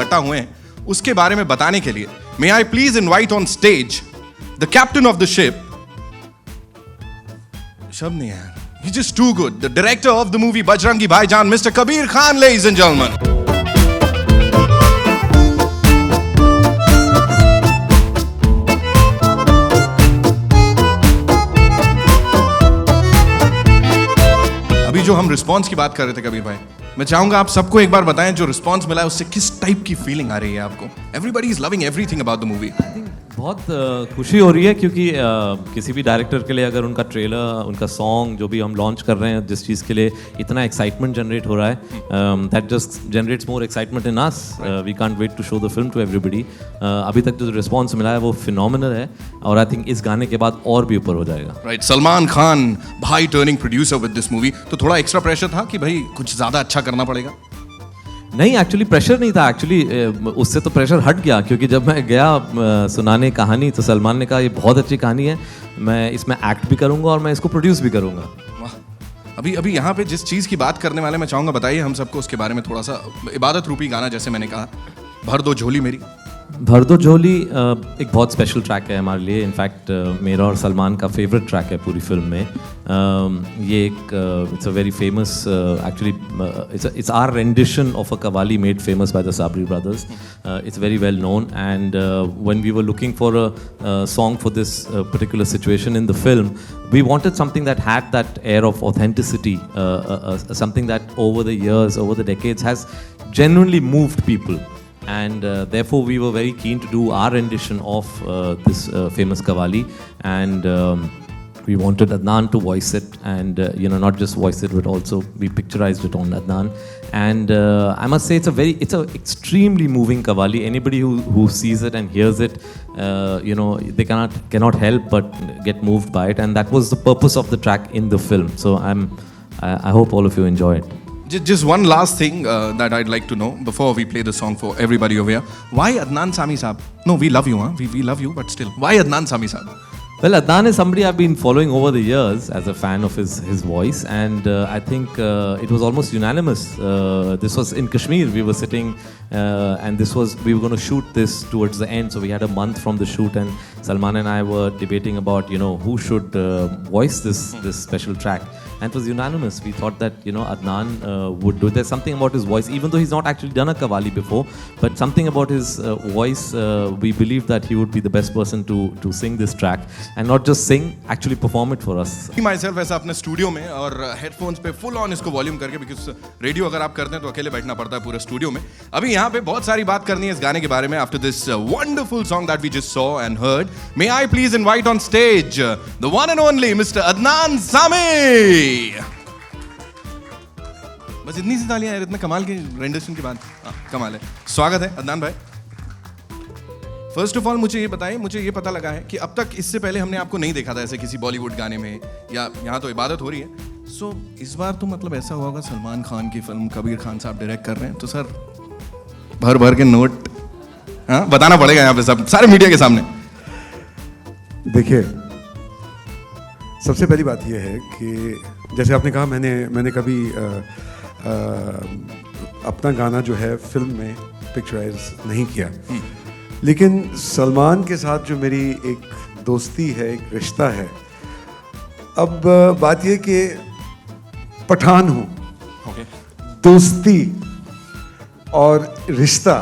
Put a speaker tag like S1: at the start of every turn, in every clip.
S1: इकट्ठा हुए हैं उसके बारे में बताने के लिए may I please invite on stage the captain of the ship, शब्द नहीं है यार, he's just too good, the director of the movie Bajrangi Bhaijaan, Mr. Kabir Khan, ladies and gentlemen. अभी जो हम रिस्पॉन्स की बात कर रहे थे कबीर भाई, मैं चाहूंगा आप सबको एक बार बताएं जो रिस्पॉन्स मिला है उससे किस टाइप की फीलिंग आ रही है आपको? Everybody is loving everything about the movie.
S2: बहुत खुशी हो रही है क्योंकि किसी भी डायरेक्टर के लिए अगर उनका ट्रेलर, उनका सॉन्ग जो भी हम लॉन्च कर रहे हैं, जिस चीज़ के लिए इतना एक्साइटमेंट जनरेट हो रहा है, that just generates more excitement in us. We can't wait to show the film to everybody. अभी तक जो रिस्पॉन्स मिला है वो फिनोमिनल है और आई थिंक इस गाने के बाद और भी ऊपर हो जाएगा।
S1: राइट, सलमान खान भाई turning producer with this movie, तो थोड़ा एक्स्ट्रा प्रेशर था कि भाई कुछ ज़्यादा अच्छा करना पड़ेगा?
S2: नहीं, एक्चुअली प्रेशर नहीं था। एक्चुअली उससे तो प्रेशर हट गया क्योंकि जब मैं गया सुनाने कहानी तो सलमान ने कहा ये बहुत अच्छी कहानी है, मैं इसमें एक्ट भी करूंगा और मैं इसको प्रोड्यूस भी करूंगा।
S1: अभी यहाँ पे जिस चीज़ की बात करने वाले मैं चाहूँगा बताइए हम सबको उसके बारे में थोड़ा सा। इबादत रूपी गाना जैसे मैंने कहा, भर दो झोली मेरी।
S2: भर दो झोली एक बहुत स्पेशल ट्रैक है हमारे लिए। इनफैक्ट मेरा और सलमान का फेवरेट ट्रैक है पूरी फिल्म में। ये एक it's a very famous, actually it's our rendition of a qawwali made famous by the Sabri brothers. It's very well known and when we were looking for a song for this particular situation in the film, we wanted something that had that air of authenticity, something that over the years, over the decades has genuinely moved people. And therefore we were very keen to do our rendition of this famous Qawwali, and we wanted Adnan to voice it, and not just voice it but also we picturized it on Adnan. And I must say it's a extremely moving Qawwali. Anybody who sees it and hears it, they cannot help but get moved by it, and that was the purpose of the track in the film. So I hope all of you enjoy it.
S1: Just one last thing that I'd like to know before we play the song for everybody over here. Why Adnan Sami Saab? No, we love you, huh? We love you, but still, why Adnan Sami Saab?
S2: Well, Adnan is somebody I've been following over the years as a fan of his voice, and I think it was almost unanimous. This was in Kashmir. We were sitting, and we were going to shoot this towards the end, so we had a month from the shoot, and Salman and I were debating about who should voice this special track. And it was unanimous. We thought that Adnan would do it. There's something about his voice, even though he's not actually done a Qawwali before, but something about his voice. We believe that he would be the best person to sing this track, and not just sing, actually perform it for us.
S1: Myself ऐसा अपने studio में और headphones पे full on इसको volume करके, because radio अगर आप करते हैं तो अकेले बैठना पड़ता है पूरे स्टूडियो में। अभी यहाँ पे बहुत सारी बात करनी है इस गाने के बारे में। After this wonderful song that we just saw and heard, may I please invite on stage the one and only mister Adnan Sami. बस इतनी सी तालियां यार, इतने कमाल की रेंडरेशन की बात। कमाल है। स्वागत है अदनान भाई। फर्स्ट ऑफ ऑल मुझे ये बताएं, मुझे ये पता लगा है कि अब तक इससे पहले हमने आपको नहीं देखा था ऐसे किसी बॉलीवुड गाने में, या यहाँ तो इबादत हो रही है। सो इस बार तो मतलब ऐसा हुआ होगा सलमान खान की फिल्म कबीर खान साहब डायरेक्ट कर रहे हैं, तो सर भर भर के नोट बताना पड़ेगा यहाँ पे सब सारे मीडिया के सामने।
S3: देखिए, सबसे पहली बात यह है कि जैसे आपने कहा, मैंने कभी अपना गाना जो है फिल्म में पिक्चराइज नहीं किया, लेकिन सलमान के साथ जो मेरी एक दोस्ती है, एक रिश्ता है, अब बात यह कि पठान हूँ, दोस्ती और रिश्ता,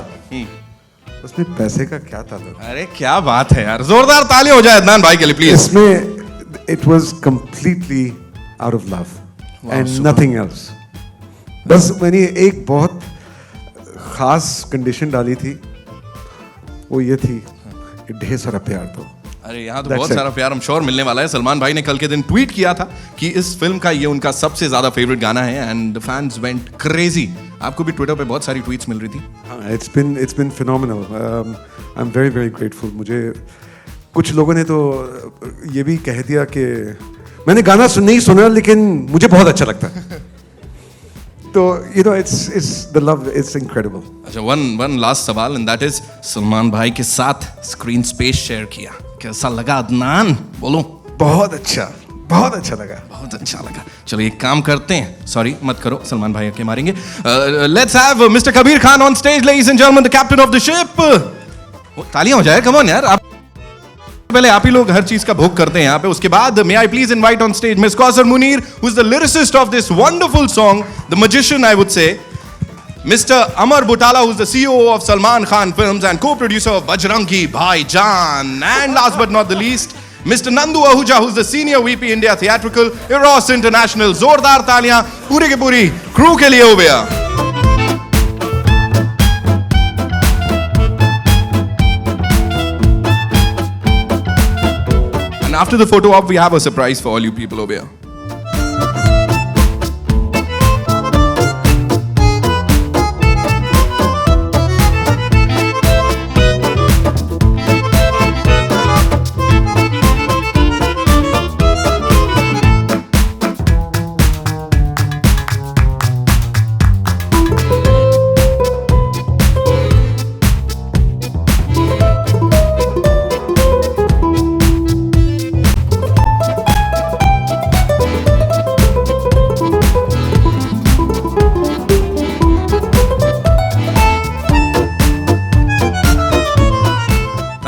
S3: उसमें पैसे का क्या ताल्लुक?
S1: अरे क्या बात है यार, जोरदार ताली हो जाए अदनान भाई के लिए प्लीज।
S3: इसमें it was completely out of love and nothing else. बस मैंने एक बहुत खास कंडीशन डाली थी, वो ये थी कि ढेर सारा प्यार दो।
S1: अरे यहाँ तो बहुत सारा प्यार हम श्योर मिलने वाला है। सलमान भाई ने कल के दिन ट्वीट किया था कि इस फिल्म का ये उनका सबसे ज्यादा फेवरेट गाना है, एंड फैंस वेंट क्रेजी। आपको भी ट्विटर पे बहुत सारी ट्वीट्स मिल रही थी।
S3: हाँ, it's been phenomenal. I'm very very grateful. मुझे कुछ लोगों ने तो ये भी कह दिया कि मैंने गाना नहीं सुना लेकिन मुझे बहुत अच्छा लगता है। तो it's the love, it's incredible.
S1: अच्छा, one last सवाल, and that is सलमान भाई के साथ स्क्रीन स्पेस शेयर किया, कैसा लगा अदनान? बोलो।
S3: बहुत अच्छा, बहुत अच्छा लगा।
S1: बहुत अच्छा लगा। चलो एक काम करते हैं, सॉरी मत करो, सलमान भाई के मारेंगे। Let's have mister Kabir Khan on stage, ladies and gentleman, the captain of the ship. तालियां हो जाए, कम ऑन यार। आप पहले आप ही लोग हर चीज का भोग करते हैं यहाँ पे, उसके बाद may I please invite on stage miss Kausar Munir, who is the lyricist of this wonderful song, the magician I would say, Mr. Amar Butala, who's the CEO of Salman Khan Films and co-producer of Bajrangi Bhaijaan. And last but not the least, Mr. Nandu Ahuja, who's the Senior VP India Theatrical, Eros International. Zordar तालियां पूरी की पूरी crew के लिए हो गया। And after the photo op, we have a surprise for all you people over here.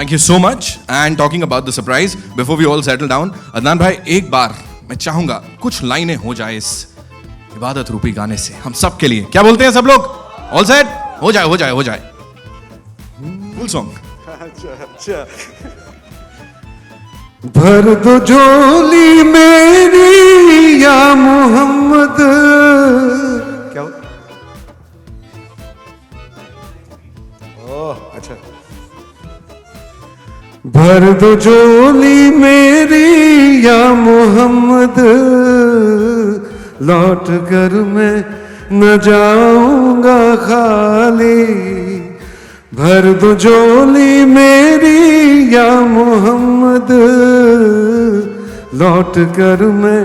S1: Thank you so much. And talking about the surprise, before we all settle down, Adnan भाई एक बार मैं चाहूंगा कुछ लाइनें हो जाए इस इबादत रूपी गाने से हम सब के लिए। क्या बोलते हैं सब लोग? All set? हो जाए हो जाए हो जाए। Full song.
S3: अच्छा। भर दो झोली मेरी या मोहम्मद। क्या हो? ओह अच्छा। भर दो झोली मेरी या मोहम्मद, लौट कर मैं न जाऊंगा खाली। भर दो झोली मेरी या मोहम्मद, लौट कर मैं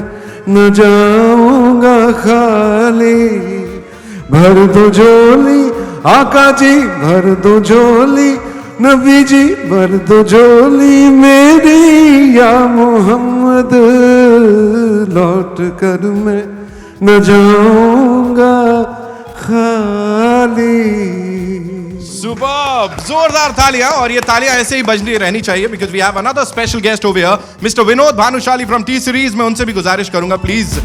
S3: न जाऊंगा खाली। भर दो झोली आका जी, भर दो झोली नबी जी, भर दो झोली मेरी या मोहम्मद, लौट कर मैं न जाऊंगा खाली।
S1: सुपर्ब, जोरदार तालियां, और ये तालियां ऐसे ही बजनी रहनी चाहिए because we have another special guest over here, mister Vinod Bhanushali from T Series. मैं उनसे भी गुजारिश करूंगा प्लीज।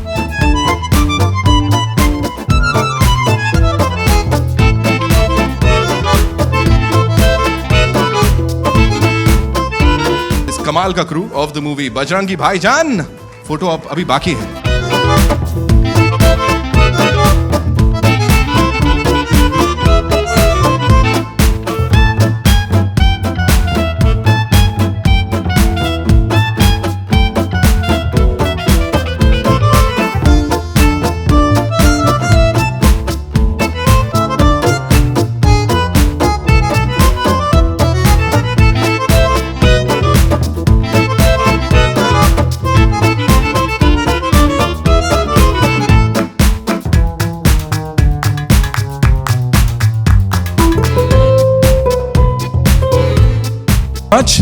S1: कमाल का crew of the movie Bajrangi Bhaijaan. Photo अब अभी बाकी है।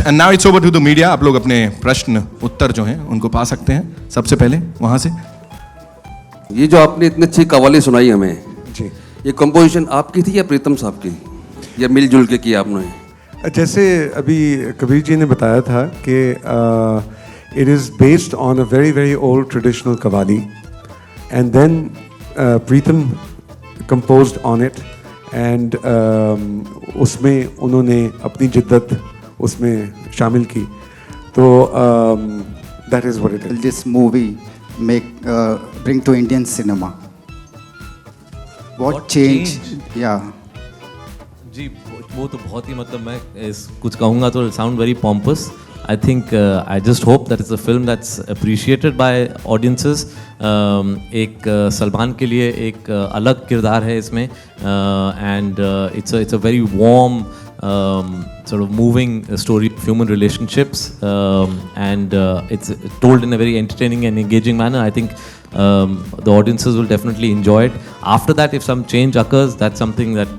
S1: And now it's over to the media. आप लोग अपने प्रश्न उत्तर जो हैं उनको पा सकते हैं। सबसे पहले वहां से।
S4: ये जो आपने इतनी अच्छी कव्वाली सुनाई हमें
S3: जी,
S4: ये कंपोजिशन आपकी थी या प्रीतम साहब की, या मिलजुल के किया आपने?
S3: जैसे अभी कबीर जी ने बताया था कि it is based on a very very old traditional qawwali, and then Pritam composed on it, and उसमें उन्होंने अपनी जिद्दत उसमें शामिल की। तो that is what it is.
S5: This movie bring to Indian cinema? What changed? Yeah.
S2: जी वो तो बहुत ही, मतलब मैं कुछ कहूँगा तो sound very pompous. I think I just hope that it's a film that's appreciated by audiences. एक सलमान के लिए एक अलग किरदार है इसमें, and it's a very warm sort of moving story of human relationships, and it's told in a very entertaining and engaging manner. I think the audiences will definitely enjoy it. After that, if some change occurs, that's something that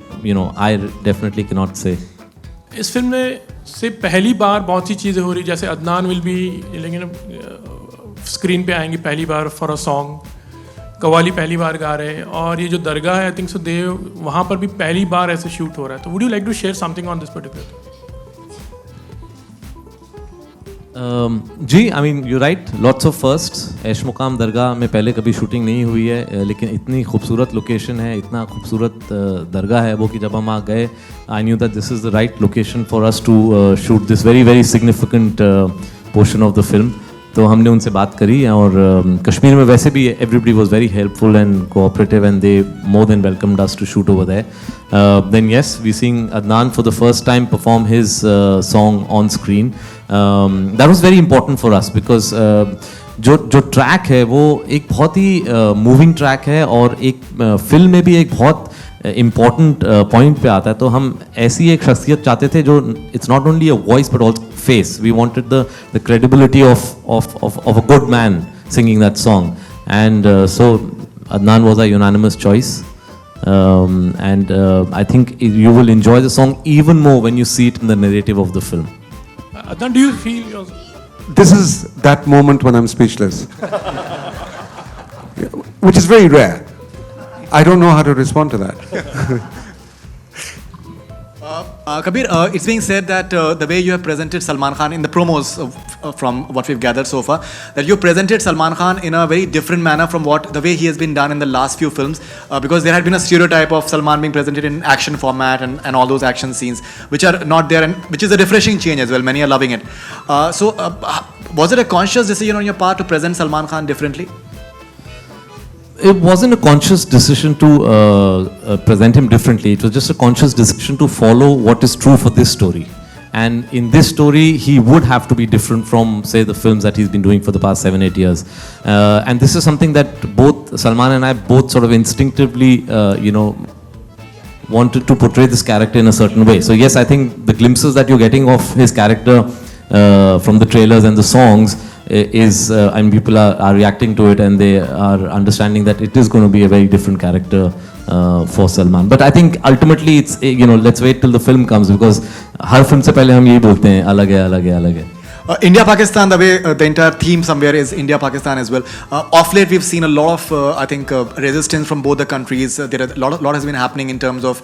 S2: I definitely cannot say.
S6: इस film में से पहली बार बहुत सी चीज़ें हो रही, जैसे Adnan will be, लेकिन स्क्रीन पे आएंगी पहली बार फॉर अ सॉन्ग, कवाली पहली बार गा रहे हैं, और ये जो दरगाह है आई थिंक सो दे वहाँ पर भी पहली बार ऐसे शूट हो रहा है. तो would you like to share something on this particular?
S2: जी, I mean you right, lots of firsts. ऐश मुकाम दरगाह में पहले कभी शूटिंग नहीं हुई है, लेकिन इतनी खूबसूरत लोकेशन है, इतना खूबसूरत दरगाह है वो कि जब हम वहाँ गए, I knew that this is the right location for us to shoot this very very significant portion of the film. तो हमने उनसे बात करी, और कश्मीर में वैसे भी everybody was very helpful and cooperative, and they more than welcomed us to shoot over there. Then yes, we seeing Adnan for the first time perform his song on screen. That was very important for us because जो track है वो एक बहुत ही moving track है, और एक film में भी एक बहुत इम्पॉर्टेंट पॉइंट पे आता है. तो हम ऐसी एक शख्सियत चाहते थे जो it's not only a voice but also face. We wanted the credibility of a good man singing that song, and so Adnan was a unanimous choice, and I think you will enjoy the song even more when you see it in the narrative of the film.
S6: Adnan, do you feel your...
S3: This is that moment when I'm speechless, which is very rare. I don't know how to respond to that.
S7: Kabir, it's being said that the way you have presented Salman Khan in the promos, from what we've gathered so far, that you presented Salman Khan in a very different manner from the way he has been done in the last few films, because there had been a stereotype of Salman being presented in action format and all those action scenes which are not there, and which is a refreshing change as well. Many are loving it. So was it a conscious decision on your part to present Salman Khan differently?
S2: It wasn't a conscious decision to present him differently. It was just a conscious decision to follow what is true for this story. And in this story, he would have to be different from, say, the films that he's been doing for the past 7-8 years. And this is something that both Salman and I both sort of instinctively, wanted to portray this character in a certain way. So yes, I think the glimpses that you're getting of his character from the trailers and the songs is, and people are reacting to it, and they are understanding that it is going to be a very different character for Salman. But I think ultimately it's, let's wait till the film comes, because her film से पहले हम यही बोलते हैं अलग है, अलग है, अलग है.
S7: India Pakistan, the way the entire theme somewhere is India Pakistan as well. Off late we've seen a lot of I think resistance from both the countries. There are lot has been happening in terms of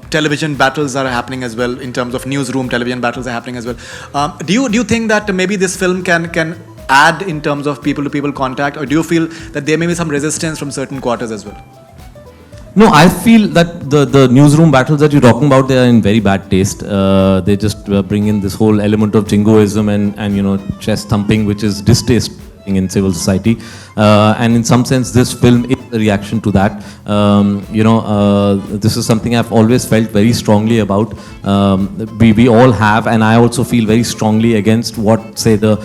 S7: television battles are happening as well, in terms of newsroom television battles are happening as well. Do you think that maybe this film can add in terms of people to people contact, or do you feel that there may be some resistance from certain quarters as well?
S2: No, I feel that the newsroom battles that you're talking about, they are in very bad taste. They just bring in this whole element of jingoism and chest thumping, which is distasteful in civil society. And in some sense, this film is a reaction to that. This is something I've always felt very strongly about. We all have, and I also feel very strongly against what, say, the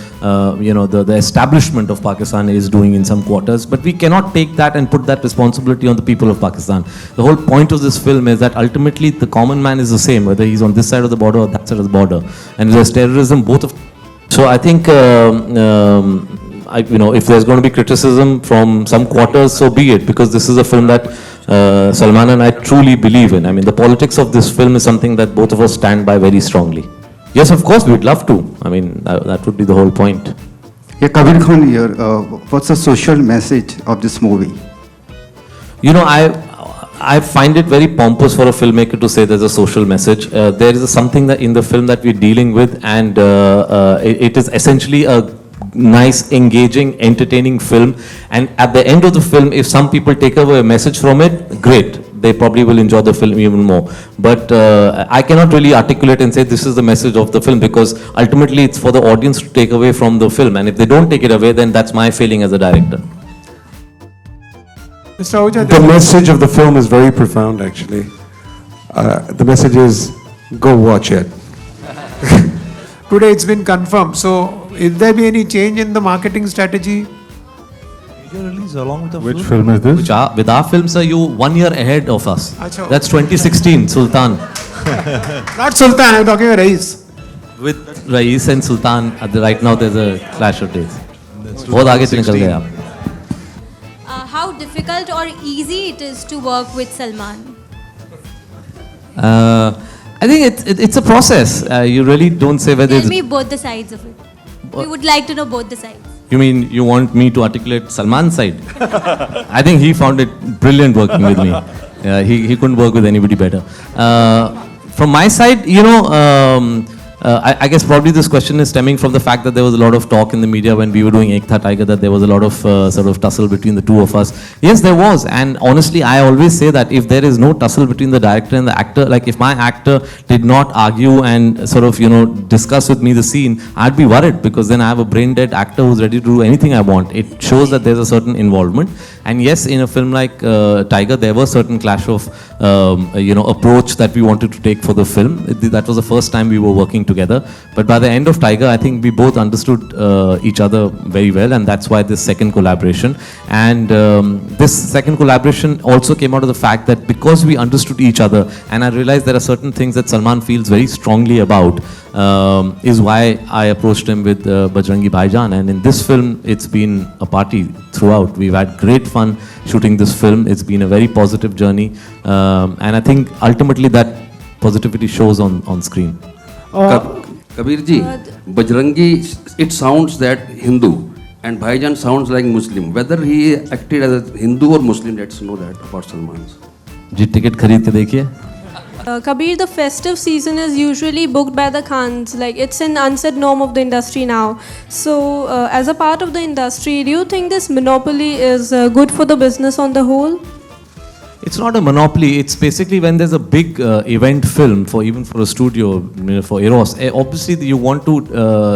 S2: establishment of Pakistan is doing in some quarters. But we cannot take that and put that responsibility on the people of Pakistan. The whole point of this film is that ultimately the common man is the same, whether he's on this side of the border or that side of the border. And there's terrorism, both of. So I think. If there's going to be criticism from some quarters, so be it, because this is a film that Salman and I truly believe in. I mean, the politics of this film is something that both of us stand by very strongly. Yes, of course, we'd love to. I mean, that would be the whole point.
S5: Yeah, Kabir Khan here. What's the social message of this movie?
S2: I find it very pompous for a filmmaker to say there's a social message. There is something that in the film that we're dealing with, and it is essentially a nice, engaging, entertaining film. And at the end of the film, if some people take away a message from it, great. They probably will enjoy the film even more. But I cannot really articulate and say this is the message of the film, because ultimately it's for the audience to take away from the film. And if they don't take it away, then that's my failing as a director.
S3: Mr. Ahuja, the message of the film is very profound, actually. The message is, go watch it.
S8: Today it's been confirmed. So, will there be any change in the marketing strategy?
S9: Release along with the
S3: Which film is this?
S2: With our films, are you 1 year ahead of us?
S8: Achha.
S2: That's 2016, Sultan.
S8: Not Sultan, I'm talking about Rais.
S2: With Rais and Sultan, right now there's a clash of days. बहुत आगे से निकल गए आप.
S10: How difficult or easy it is to work with Salman?
S2: I think it's a process. You really don't say whether
S10: Tell
S2: it's...
S10: me both the sides of it. We would like to know both the sides.
S2: You mean you want me to articulate Salman's side? I think he found it brilliant working with me. He couldn't work with anybody better. From my side, I guess probably this question is stemming from the fact that there was a lot of talk in the media when we were doing Ek Tha Tiger that there was a lot of sort of tussle between the two of us. Yes, there was. And honestly, I always say that if there is no tussle between the director and the actor, like if my actor did not argue and sort of, discuss with me the scene, I'd be worried because then I have a brain dead actor who's ready to do anything I want. It shows that there's a certain involvement. And yes, in a film like Tiger, there was certain clash of, approach that we wanted to take for the film. That was the first time we were working together. But by the end of Tiger, I think we both understood each other very well, and that's why this second collaboration. And this second collaboration also came out of the fact that because we understood each other, and I realized there are certain things that Salman feels very strongly about, is why I approached him with Bajrangi Bhaijaan. And in this film, it's been a party throughout. We've had great fun shooting this film. It's been a very positive journey, and I think ultimately that positivity shows on screen.
S4: Kabir ji, Bajrangi, it sounds that Hindu and Bhaijan sounds like Muslim. Whether he acted as a Hindu or Muslim, let's know that about Salman.
S2: जी ticket खरीद के देखिए.
S10: Kabir, the festive season is usually booked by the Khans. Like, it's an unsaid norm of the industry now. So, as a part of the industry, do you think this monopoly is good for the business on the whole?
S2: It's not a monopoly. It's basically when there's a big event film for even for a studio, for Eros. Obviously, you want to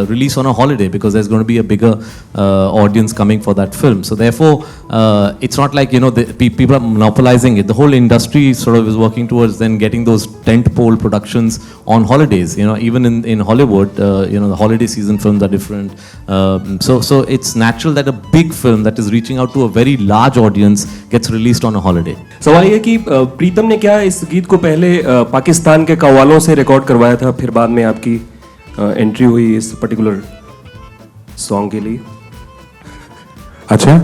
S2: release on a holiday because there's going to be a bigger audience coming for that film. So therefore, it's not like people are monopolizing it. The whole industry sort of is working towards then getting those tentpole productions on holidays. Even in Hollywood, the holiday season films are different. So it's natural that a big film that is reaching out to a very large audience gets released on a holiday.
S11: सवाल ये कि प्रीतम ने क्या इस गीत को पहले पाकिस्तान के कव्वालों से रिकॉर्ड करवाया था, फिर बाद में आपकी एंट्री हुई इस पर्टिकुलर सॉन्ग के लिए?
S3: अच्छा,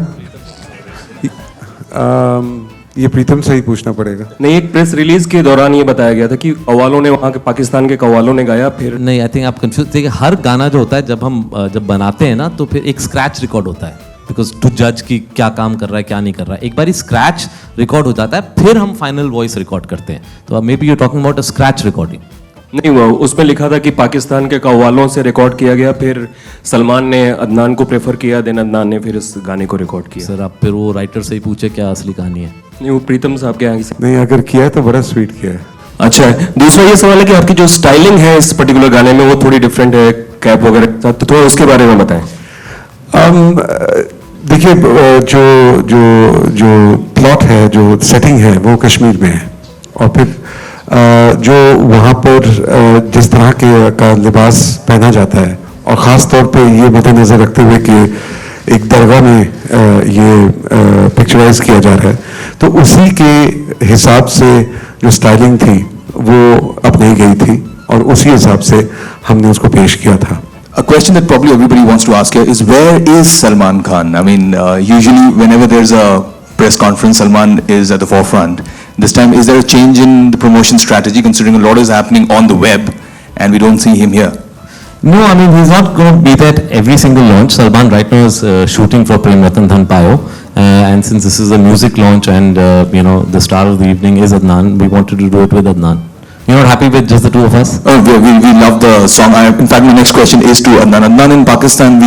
S3: ये प्रीतम से ही पूछना पड़ेगा.
S11: नहीं, एक प्रेस रिलीज के दौरान ये बताया गया था कि कव्वालों ने वहाँ के पाकिस्तान के कव्वालों ने गाया. फिर
S2: नहीं, आई थिंक आप कंफ्यूज. देखिए, हर गाना जो होता है जब बनाते हैं ना, तो फिर एक स्क्रैच रिकॉर्ड होता है बिकॉज टू जज कि क्या काम कर रहा है क्या नहीं कर रहा है. एक बार स्क्रैच रिकॉर्ड हो जाता है, फिर हम फाइनल वॉइस रिकॉर्ड करते हैं. तो may be you talking about a scratch recording.
S11: नहीं, वो उसमें लिखा था कि पाकिस्तान के कव्वालों से रिकॉर्ड किया गया, फिर सलमान ने अदनान को प्रेफर किया, देन अदनान ने फिर इस गाने को रिकॉर्ड किया.
S2: सर, आप फिर वो राइटर से ही पूछे क्या असली कहानी है.
S11: नहीं, वो प्रीतम साहब के आगे से
S3: नहीं, अगर किया है तो बड़ा स्वीट किया है.
S11: अच्छा है. दूसरा ये सवाल है कि आपकी जो स्टाइलिंग है इस पर्टिकुलर गाने में वो थोड़ी डिफरेंट है, कैप वगैरह, तो थोड़ा उसके बारे में बताएं.
S3: देखिए, जो प्लॉट है, जो सेटिंग है, वो कश्मीर में है. और फिर जो वहाँ पर जिस तरह का लिबास पहना जाता है, और ख़ास तौर पे ये मद्देनज़र रखते हुए कि एक दरगाह में ये पिक्चराइज किया जा रहा है, तो उसी के हिसाब से जो स्टाइलिंग थी वो अपनाई गई थी और उसी हिसाब से हमने उसको पेश किया था.
S12: A question that probably everybody wants to ask here is, where is Salman Khan? I mean, usually whenever there's a press conference, Salman is at the forefront. This time, is there a change in the promotion strategy, considering a lot is happening on the web and we don't see him here?
S2: No, I mean, he's not going to be there at every single launch. Salman right now is shooting for Prem Ratan Dhan Payo. And since this is a music launch and, the star of the evening is Adnan, we wanted to do it with Adnan. You're not happy with just the two of us?
S12: Oh, we love the song. In fact, my next question is to Adnan. Adnan, in Pakistan,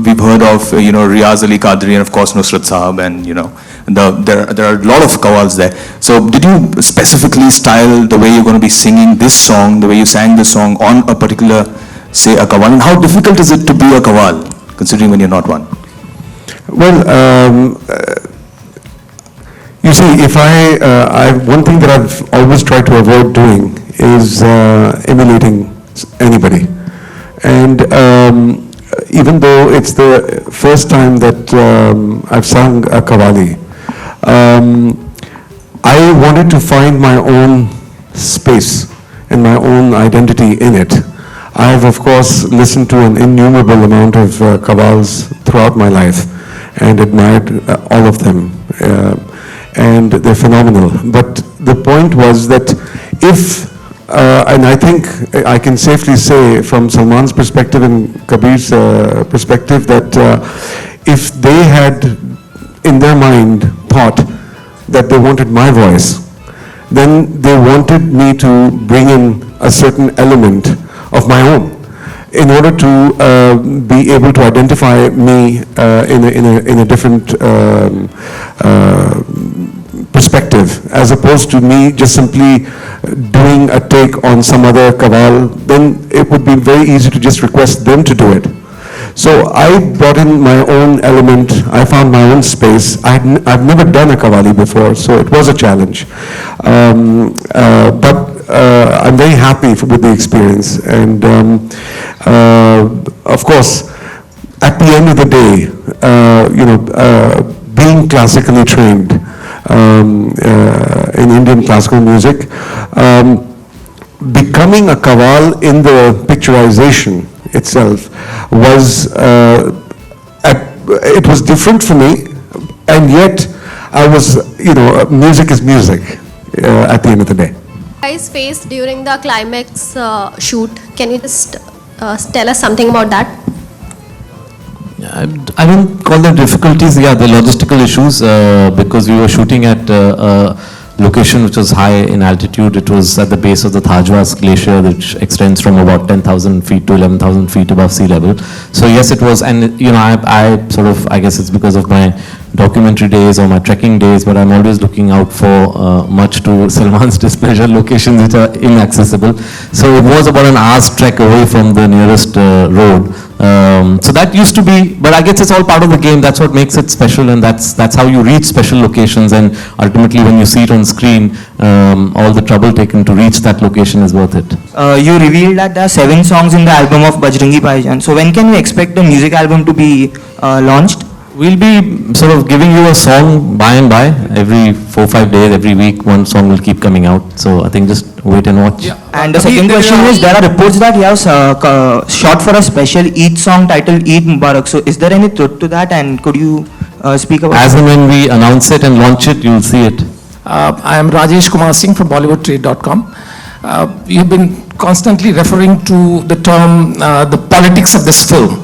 S12: we've heard of Riaz Ali Qadri and of course Nusrat Sahab, and there are a lot of qawwals there. So, did you specifically style the way you're going to be singing this song, the way you sang this song on a particular, say, a qawwal? And how difficult is it to be a qawwal, considering when you're not one?
S3: Well, you see, if one thing that I've always tried to avoid doing is emulating anybody. And even though it's the first time that I've sung a qawwali, I wanted to find my own space and my own identity in it. I have, of course, listened to an innumerable amount of qawwals throughout my life and admired all of them. And they're phenomenal. But the point was that and I think I can safely say from Salman's perspective and Kabir's perspective that if they had in their mind thought that they wanted my voice, then they wanted me to bring in a certain element of my own in order to be able to identify me in a different perspective, as opposed to me just simply doing a take on some other kawal. Then it would be very easy to just request them to do it. So I brought in my own element. I found my own space. I've never done a qawwali before, so it was a challenge. But I'm very happy with the experience. And of course, at the end of the day, being classically trained in Indian classical music, becoming a qawwal in the picturization itself was it was different for me, and yet I was, music is music at the end of the day.
S13: Guys faced during the climax shoot, can you just tell us something about that?
S2: I don't call them difficulties. Yeah, the logistical issues, because we were shooting at a location which was high in altitude. It was at the base of the Thajwas glacier, which extends from about 10,000 feet to 11,000 feet above sea level. So yes, it was, and I sort of, I guess it's because of my documentary days or my trekking days, but I'm always looking out for, much to Salman's displeasure, locations which are inaccessible. So it was about an hour's trek away from the nearest road. So that used to be, but I guess it's all part of the game. That's what makes it special, and that's how you reach special locations. And ultimately, when you see it on screen, all the trouble taken to reach that location is worth it.
S14: You revealed that there are 7 songs in the album of Bajrangi Bhaijaan. So when can we expect the music album to be launched?
S2: We'll be sort of giving you a song by and by. Every 4-5 days, every week, one song will keep coming out. So I think just wait and watch.
S14: Yeah. And the second question is, there are reports that he has shot for a special Eid song titled Eid Mubarak. So is there any truth to that, and could you speak about
S2: As and when we announce it and launch it, you'll see it.
S15: I am Rajesh Kumar Singh from BollywoodTrade.com. You've been constantly referring to the term the politics of this film,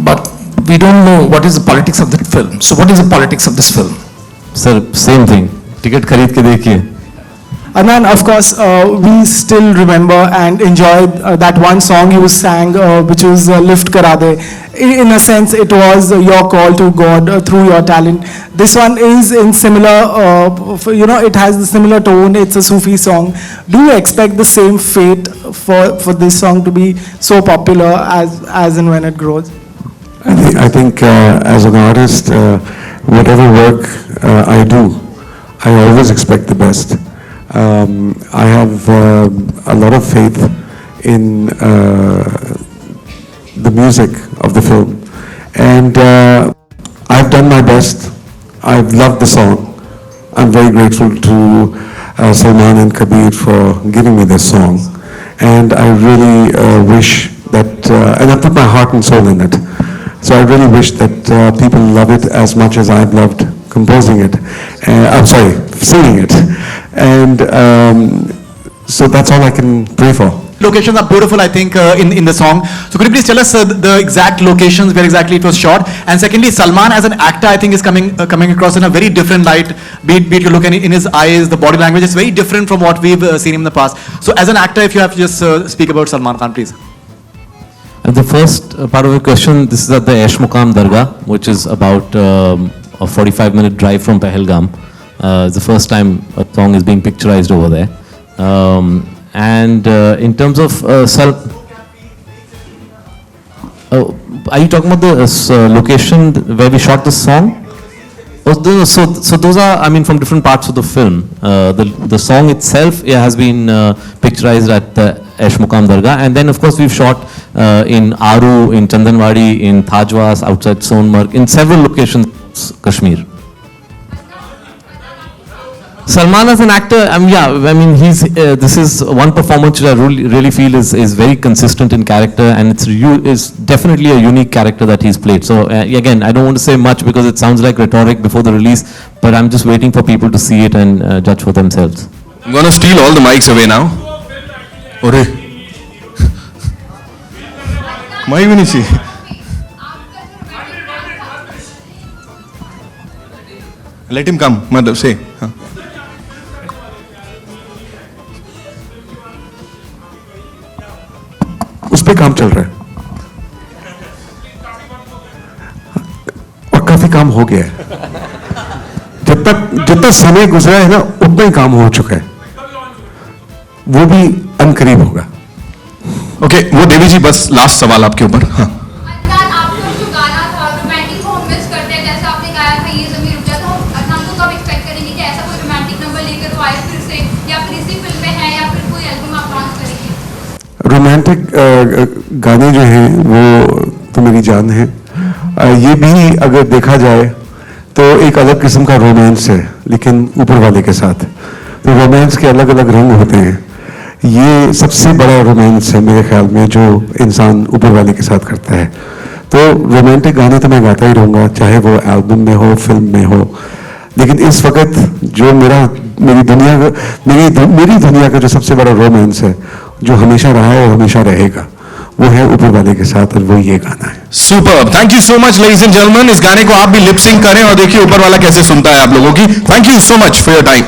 S15: but we don't know what is the politics of that film. So what is the politics of this film?
S2: Sir, same thing. Ticket khareed ke dekhiye.
S16: Adnan, of course, we still remember and enjoy that one song you sang, which was Lift Kara De. In a sense, it was your call to God through your talent. This one is in similar, it has the similar tone. It's a Sufi song. Do you expect the same fate for this song to be so popular as and when it grows?
S3: I think as an artist, whatever work I do, I always expect the best. I have a lot of faith in the music of the film, and I've done my best. I've loved the song. I'm very grateful to Salman and Kabir for giving me this song, and I really wish that, and I put my heart and soul in it. So I really wish that people love it as much as I've loved composing it. Singing it. And so that's all I can pray for.
S7: Locations are beautiful, I think, in the song. So could you please tell us the exact locations where exactly it was shot? And secondly, Salman as an actor, I think, is coming across in a very different light. Be it you look in his eyes, the body language is very different from what we've seen him in the past. So as an actor, if you have to just speak about Salman Khan, please.
S2: The first part of the question, this is at the Esh Muqam Dargah, which is about a 45-minute drive from Pahalgam. It's the first time a song is being picturized over there. And in terms of are you talking about the location where we shot the song? So those are, I mean, from different parts of the film. The song itself has been picturized at the Esh Muqam Dargah, and then of course we've shot in Aru, in Chandanwadi, in Thajwas, outside Sonmarg, in several locations, Kashmir. Salman as an actor, this is one performance which I really feel is very consistent in character, and is definitely a unique character that he's played. So again, I don't want to say much because it sounds like rhetoric before the release, but I'm just waiting for people to see it and judge for themselves.
S1: I'm going to steal all the mics away now. Ore. Mic भी नहीं चाहिए. Let him come, मतलब से हाँ.
S3: उस पे काम चल रहा है और काफी काम हो गया है. जितना समय गुजरा है ना उतना ही काम हो चुका है, वो भी अनकरीब होगा.
S1: ओके, वो देवी जी बस लास्ट सवाल आपके ऊपर. हाँ,
S17: आपका जो गाना था रोमांटिक को हम मिस करते हैं, जैसा आपने गाया था ये ज़मीन रुक जा, तो हम तो कब एक्सपेक्ट करेंगे कि ऐसा कोई रोमांटिक नंबर लेकर वो आए फिर से, या फिर इसी फिल्म में है या फिर कोई एल्बम आप लॉन्च करेंगे?
S3: रोमांटिक गाने जो हैं वो तो मेरी जान है. ये भी अगर देखा जाए तो एक अलग किस्म का रोमांस है, लेकिन ऊपर वाले के साथ. तो रोमांस के अलग अलग रंग होते हैं. ये सबसे बड़ा रोमांस है मेरे ख्याल में जो इंसान ऊपर वाले के साथ करता है. तो रोमांटिक गाने तो मैं गाता ही रहूँगा, चाहे वो एल्बम में हो, फिल्म में हो. लेकिन इस वक्त जो मेरी दुनिया का जो सबसे बड़ा रोमांस है, जो हमेशा रहा है और हमेशा रहेगा, वो है ऊपर वाले के साथ, और वो ये गाना है.
S1: Super. Thank you so much ladies and gentleman. इस गाने को आप भी लिप सिंक करें और देखिए ऊपर वाला कैसे सुनता है आप लोगों की. Thank you so much for your time.